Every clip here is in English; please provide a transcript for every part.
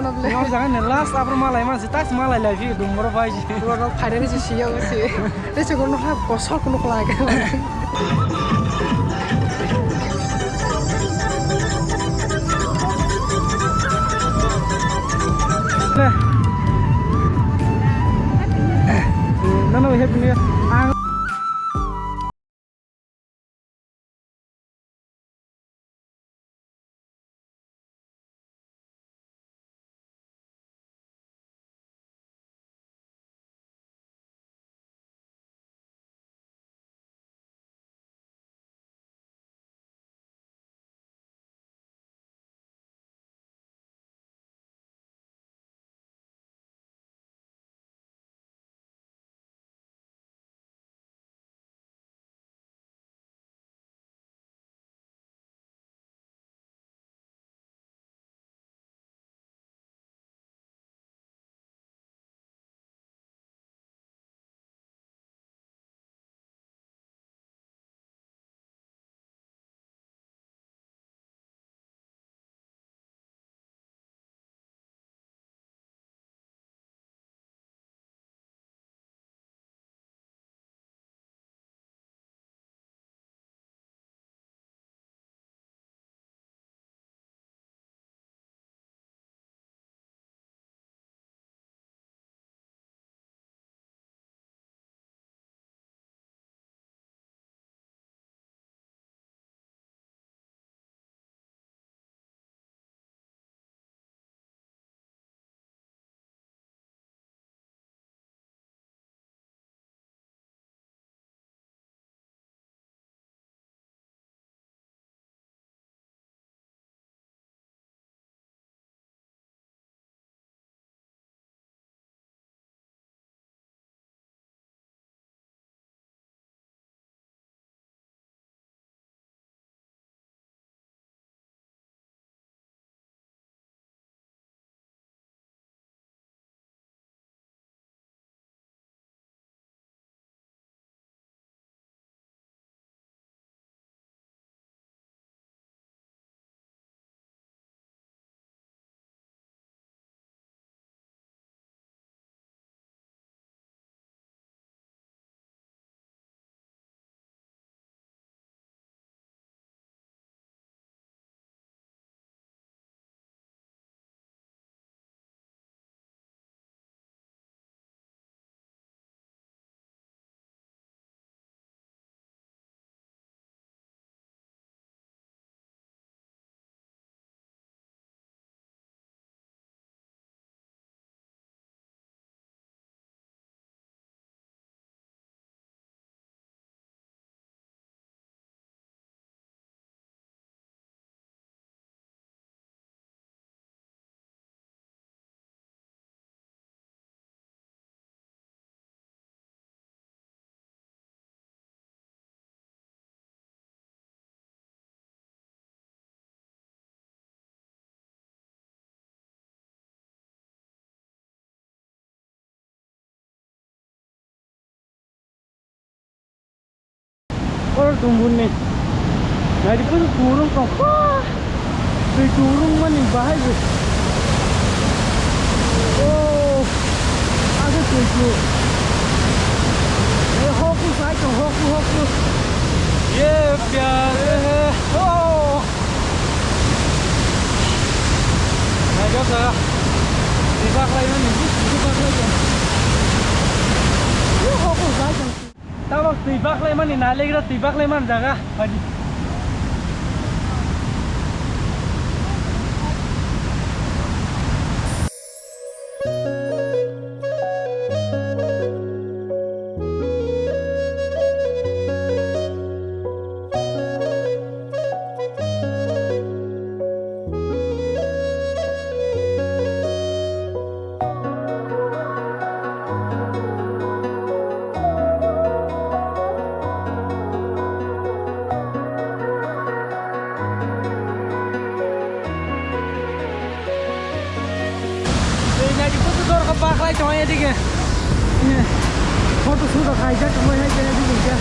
na bele. Nyawa jangan nih last apa malai masih tas malai lagi dumur apa aja. Gua finally sih siya sih. Dia cuma nak bosol kuno lagi. Nah, nana we have nih. Or tumbun nih. Dari pun turun kok. Dari turun mana bahaya. Oh, ada tuju. Hoku saya hoku. Ye प्यारे है. Oh. Nah, jauh Dibak lagi nih. Dibak lagi. Hoku saya. Tabak tibak leman ini nale kira tibak leman jaga hari. Pakai cuma ya dikit. Foto sudah kayak cuma ya jadi dikit.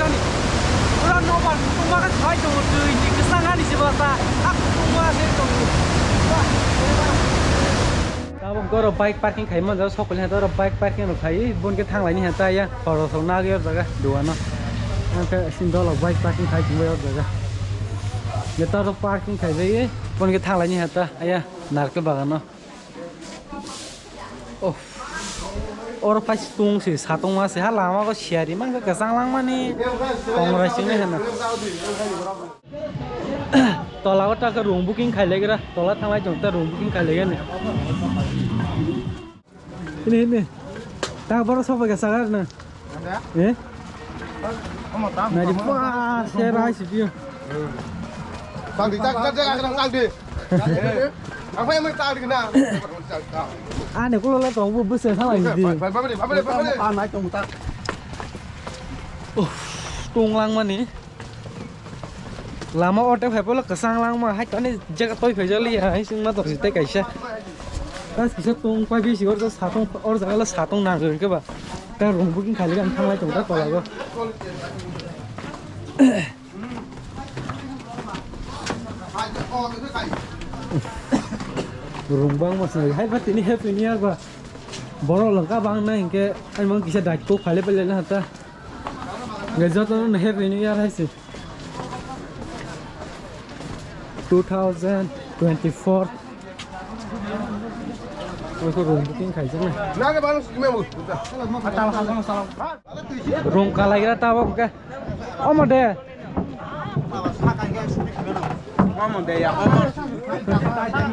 tani ura no ba tuma ka thai to ni ka sanga ni siba ta ak tuma se to tabong ko ro bike parking khai ma ja sokol ha to ro bike parking ro khai bon ke thang lai ni ha ta ya paro so na ge jaga duana ka sin do lo bike parking khai chi yo jaga ye ta ro parking khai je bon ke thang lai ni ha ta aya nar ke bagan no oh और पास तुंग से सातों मास से लामा को शेरी मांग का कसंग लांग मानी कांग्रेस ने है ना तोला को टाका रूम बुकिंग खाई लेगा तोला थांगलाई जोंता रूम बुकिंग खाई लेगा ini tak baru sobat ke sagar na nah di pas saya rais dia tang di tak kadang tang di apa yang tahu di kena aneh kalau lah tahu besar salah ini naik tong tak tung lang mana ni lama order phải là sang lang mà hai cái này chắc tôi phải chơi lià hay xin nó tập tay cái xe ta chỉ tung quay video chỉ có sát tung order là sát tung nàng rồi các bạn ta rung booking khai lên thang lại chúng ta còn lại cơ rung bang mà sợi hai phát ini happy ni apa boro lengkap bang na hingke emang kisah dak tu khale pele lah ta gajah tu na happy ni ya hai sih 2024 tôi có rung booking khai chắc này nak ke baru semua rung kalai kira tahu apa oh mau deh ngomong deh ya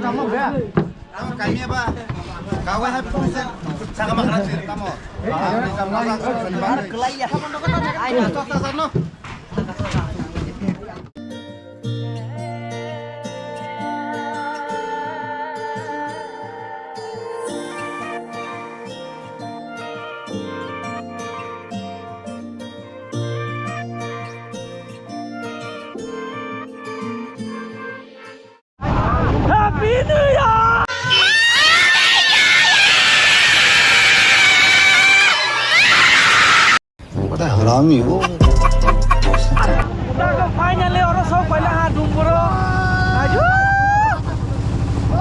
ngomong deh kamu kayaknya apa kau hai persen sangat makan sih kamu kelai ya ayo total sana Happy New Year! What a harami ho. Kita finally orang sok balik hadung bro. Ayo.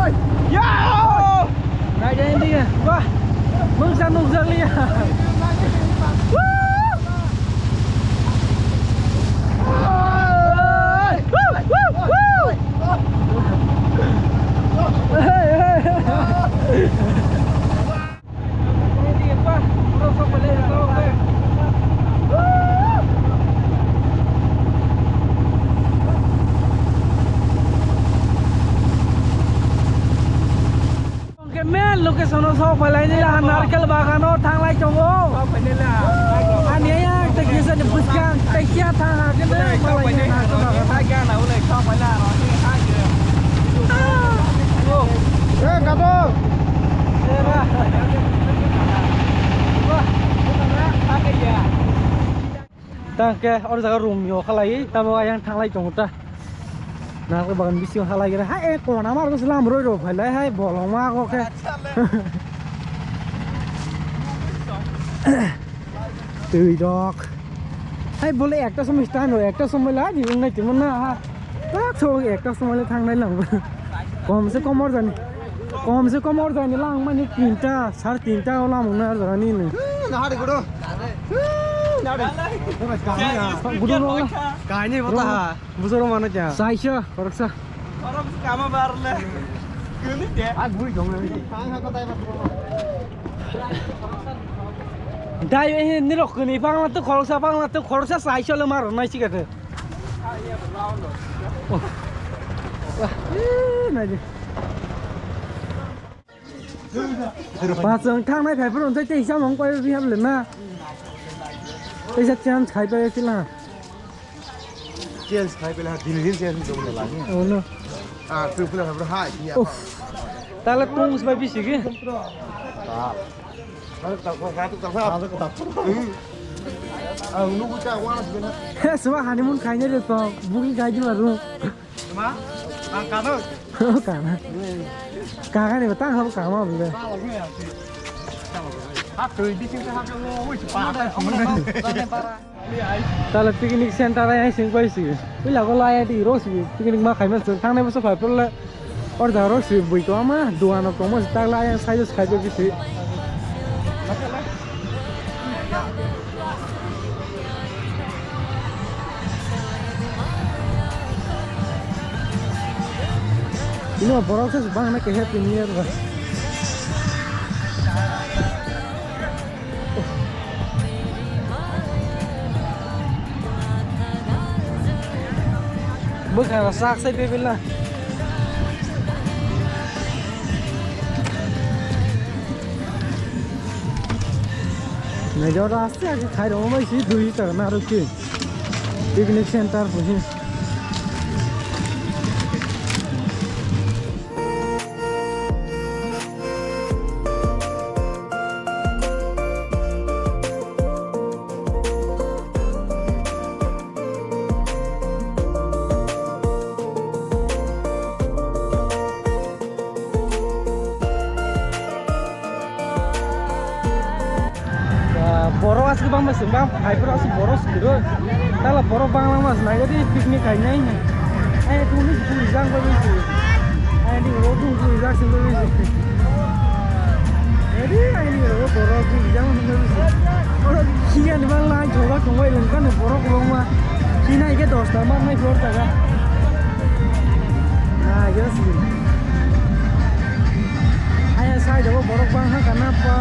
Oi. Yo. Nai jadi dia. Wah. Mengsanung jali ya. Location sok balai ni lah narkel bagano thang lai chongo sok balai lah ani ya tekisa ni buskan tekia thang ha ke ne balai ni ha ko ta ga na ule sok balai ro ni ha ke Kato era wah apa ya ta ke or jaga room yo khalai ta ba yang thang lai chong ta na ko bagan bisi halai kira ha ko na mar ko salam ro bhalai hai bolong ma ko ke tươi đọt hay bố lẽ একটা সময় start হয় একটা সময় লাগি নাই তেমন না হ্যাঁ তাক সো একটা সময় থাং নাই লাং কমসে কম আর জানি লাং মানে 3টা 3:30 ওলা মনে আর জানি নে na hari gudo gudu no kayaknya apa tah busur mana aja saisha koraksa orang kama barle gini deh ah buri dong ini tang kata dai he ni rok ni pang la to khorsa saisha le mar nai chi gate wah nai ji ba song thang nai phải phun tới sao mong quay vi ham lên na bây giờ chán khai bay chứ là Kian sekali pula dilin saya sudah lagi. oh no Ah, tu pula berhak ni. ta là tung sebagai bisi ke Kalau tak kau kata tak apa. Kalau tak. Nunggu cak warna sebenarnya. semua honeymoon kayaknya dia tuh booking kaji baru Cuma angkano. karena kakak nih betang kamu boleh Tala picnic center ay sing pai si. Pila ko la di ro si picnic ma khai ma thang na so phai pla or da ro si bui to ma duan ko mo ta la ya sai khai jo ki si. Ini borok sa bang na ke happy new year ba. Bukan sak saya pilih lah. Nah jauh rasa aja khai dong masih dui tak naruh ke picnic center punya. Borok asli bang mas, bang hyper asli borok segitu. Kalau borok bang lang mas, nah jadi piknik kayaknya ini. Tuh nih tulisan kau bisa. Ini rodu tulisan sih bisa. Jadi ini borok tulisan kau bisa. Borok kian di bang lang coba coba lengkap nih borok bang mah. Kina ikat dos tambah mai borok tak? Nah jadi sih. Ayah saya jawab borok bang kenapa?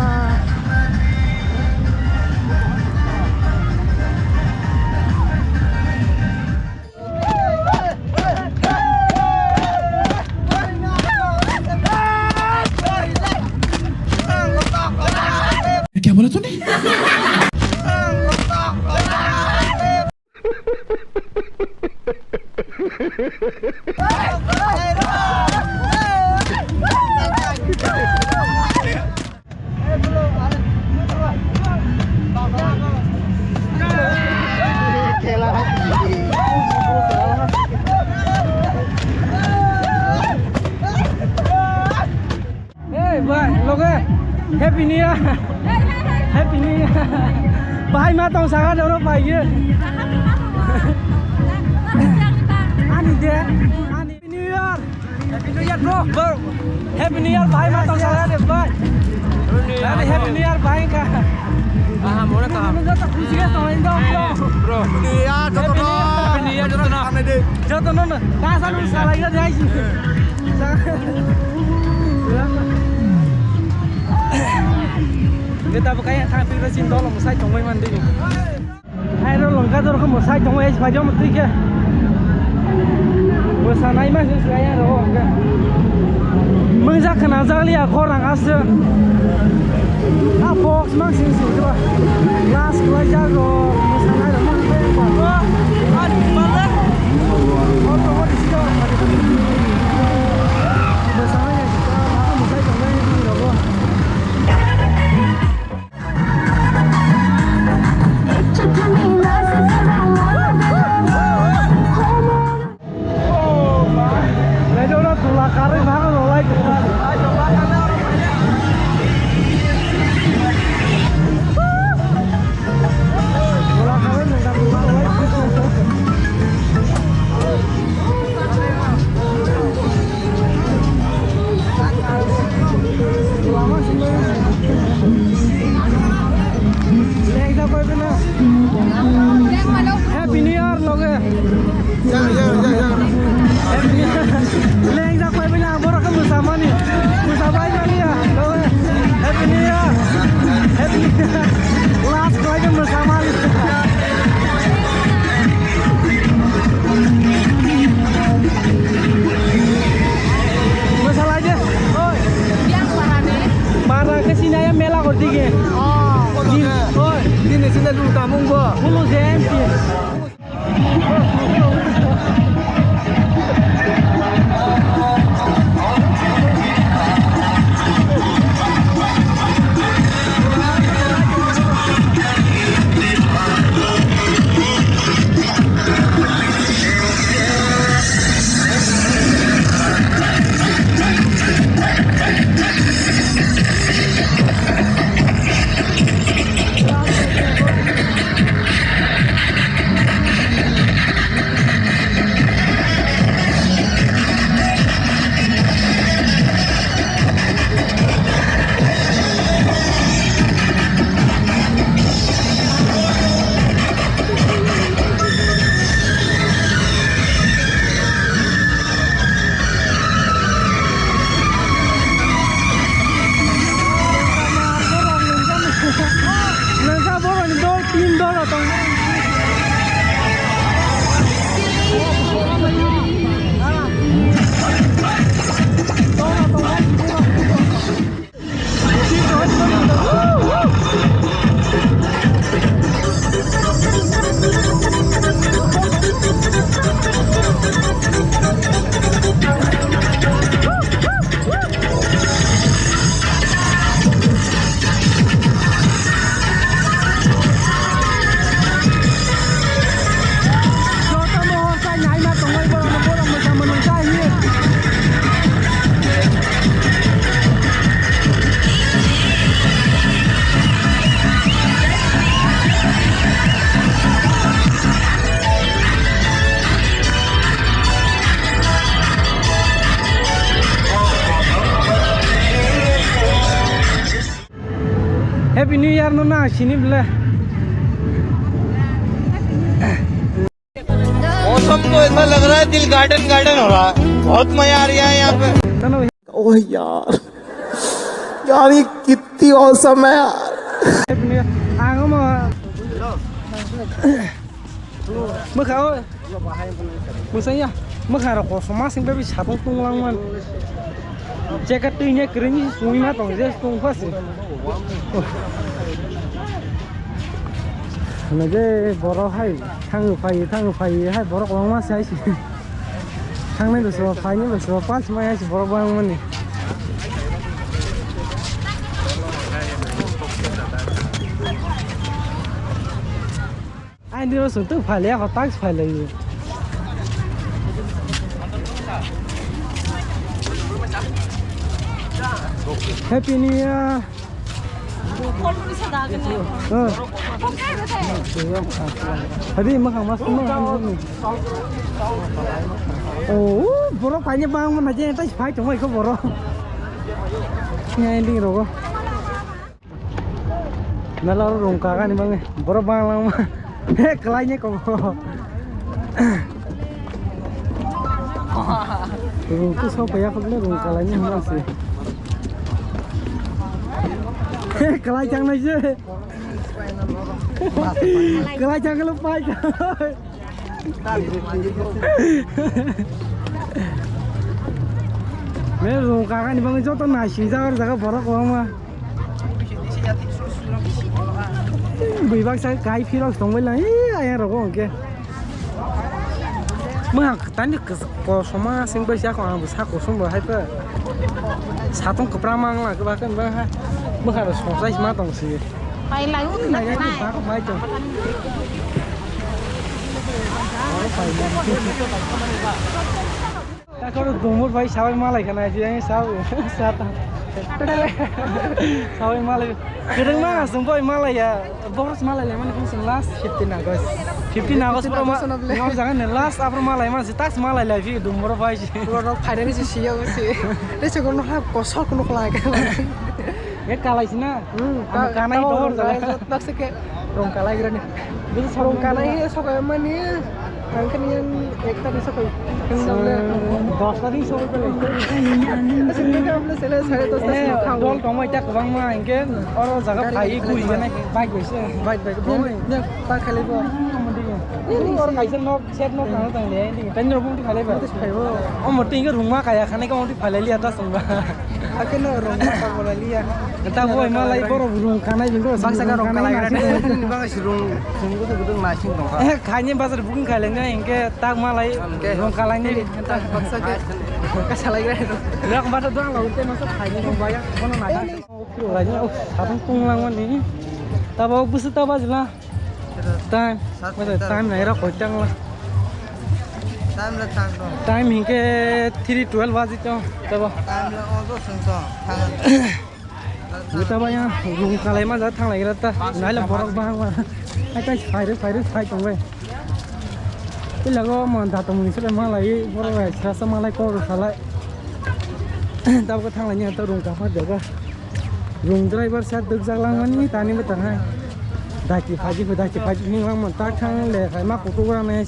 क्या बोला तूने? Happy New Year, Happy New Year. Bahai ma tong sangat orang baik ye. Ani dia, Ani Happy New Year, Happy New Year bro, Happy New Year bahai ma tong sangat deh bye. Ani Happy New Year bahai ka. Mau nak kah? Kita tak kunci ke tong Indo bro. Iya, Happy New Year jodoh na. Jodoh na. Kasa lu salah ida dia sih. Kita pakai thang phi xin đó là một sai trong mấy màn đi. Hai đó lồng cá đó không một sai trong mấy phải cho một tí kia. Bữa sáng nay mà sẽ cái đó. Mừng ra khả năng ra lia khó rằng ác sự. Box mang xin xin chứ ba. Last quay ra rồi. Bữa sáng nay là mang về quả. Anh bắt đấy. Ông có đi xin đâu. Bữa sáng nay chúng ta mang một sai trong mấy đi rồi. Happy New Year लोग Laing जा कोई बिना बोरा का मुसामा नहीं मुसामा ही नहीं है लोग Happy New Year Happy New Year last कोई का मुसामा नहीं masalah aja oi yang parah ke sini ya mela kok tinggi oi ini sini dulu kampung gua dulu zempi Happy New Year no na sini bela. मौसम तो ऐसा लग रहा है दिल गार्डन गार्डन हो रहा है बहुत मजा आ रहा है यहाँ पे ओह यार यार ये कितनी औसम है यार Happy New Year. Ang mo. Mekau. Musanya. Mekau ko sama sing baby sabong tunglang man. Jaket tunya kering sungi na tong je tung pas. Naje boro hai thang phai hai boro ko ma sai si. Thang ne so phai ne so pas ma hai boro bang man ni. Anh đưa xuống tự phải lẽ họ tax phải lấy Happy New Year. Tadi makan mas oh borok banyak bang mana aja yang tax phải cuma ikut borok nghe đi rồi nó lo rung cả cái này bang borok bang lama kelainya kok itu siapa ya kalau rung kelainya masih kelai jangan aja kelai jangan lupa aja mấy rung cả cái này bang cho tao nasi ra cái borok không mà bị bác sĩ cái phi đó xong mới là ai rồi con kia mới hàng tán được có số mà sinh bây giờ còn hàng bữa có số mà hay cơ sao không có pra mang là cái bác cần bác ha mới hàng là số sai mà tổng gì Phải lấy cái này cái bác có mấy chồng ta có được cùng một váy sao mà lại cái này thì anh sao sao ta sao mà lại cái đừng mà xong rồi mà lại boros mà lại mana pun last 15 August pro mau jangan last apa mà lại mana tax mà lại lagi dumur vai Orang Thailand itu sih ya sih. Dia juga nak kosong nak lagi. cái kalai sih na kanai door Tak sih rong kalai gitu nih. Bisa rong kalai sok emang nih. Angkat yang ekta bisa kau. Dos tadi so pele. Sini kan boleh selesai terus Kau dol kamu itu kebang mah ingin orang jaga pagi kui kan baik biasa. baik. Ni tak kali bu. Ini orang kaisa nok set nok nang tang le ini. Tanjur pun dikhale ba. Oh mati ke rumah kayak khane ka mati phale liya ta sangba. Akhirnya rong tak boleh lihat. Kita boy malai boro burung khana jinggo Bangsa kan rong kalai kan. ini bang sirung sungguh tuh betul masing dong khanya bazar bukan khalengnya ingke tak malai rong kalai ni. Tak bangsa ke. Kasih lagi kan. Rak bata doang lah udah masuk khanya rong banyak kono nada. Lagi sabang tunglang wan ini. Tabaw busu tabaz lah. Time, time naira kocang lah. time là thang dong Time hingke 3:12 bazi to. Tabaw. time là ô tô sung sung thang Người ta bao dùng cả lấy mà giá thang này là ta nói là bỏ bang mà ai ta phải trong vậy cái là có mà ta tụi mình sẽ mang lại bỏ về sẽ mang lại co rồi phải lại tao có thang này nha tao dùng cả phát được dùng driver sẽ được ra lăng ní ta ní mới tận hai đại chỉ phải nhưng mà ta thang để phải mắc của tôi này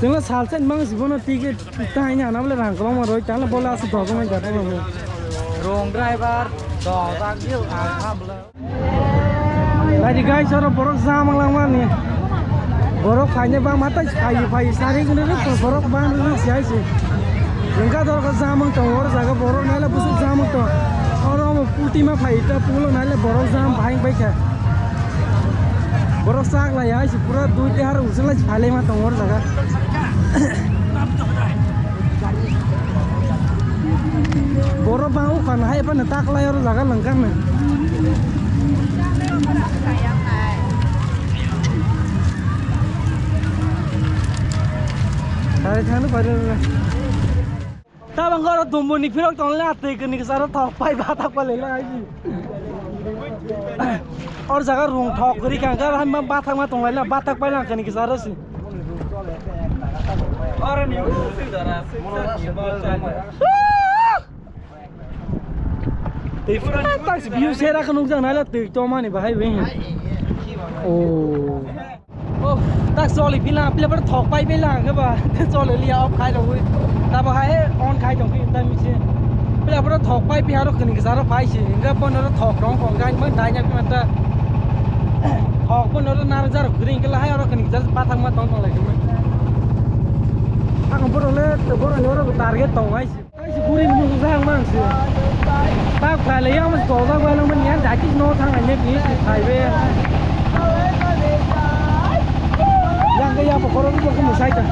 chúng là sao sẽ mang gì nó tí cái tai nhà nó là hàng có mà rồi chẳng là bao la sự đỏ của mình cả đây mà rong driver do tak yuk alhamdulillah lagi guys orang borok zaman lama nih borok hanya bang mata pagi sari gini nih borok bang ini sih enggak tahu ke zaman tuh orang jaga borok nala busuk zaman tuh orang mau putih mah itu pulau nala borok zaman baik ya borok sak lah ya sih pura duit harus usul lah sekali mah tuh orang jaga borok bang kan hai apa netak lah orang jaga lengkap nih Hari itu pada tabang kalau tumbuh ni firok tong lihat ke ni kesana topai batak paling lagi. Or jaga rung thok kiri kan kan ham batak mah tong lain batak paling ke ni kesana sih. Orang ni thì ta sẽ view xe ra không đúng rằng là từ cho mà này bà hay về ô ta so lại pila bắt thọc bay pila các bà so lại lia off khai rồi ta bà hay on khai trong khi ta mình xem pila bắt thọc bay pila nó cần cái sao nó phải chứ cái bọn nó thọc đóng còn cái mới đại nhạc mà ta thọc bọn nó nار ra rồi cái là hay nó cần cái ba thằng mà tông lại chúng mình bọn nó target tông ấy Kurin mo sa man siya. Tak kala yang mas ko da wala man yan dati no thang anya ki highway. Yang kaya pa koron ko mo sa ita.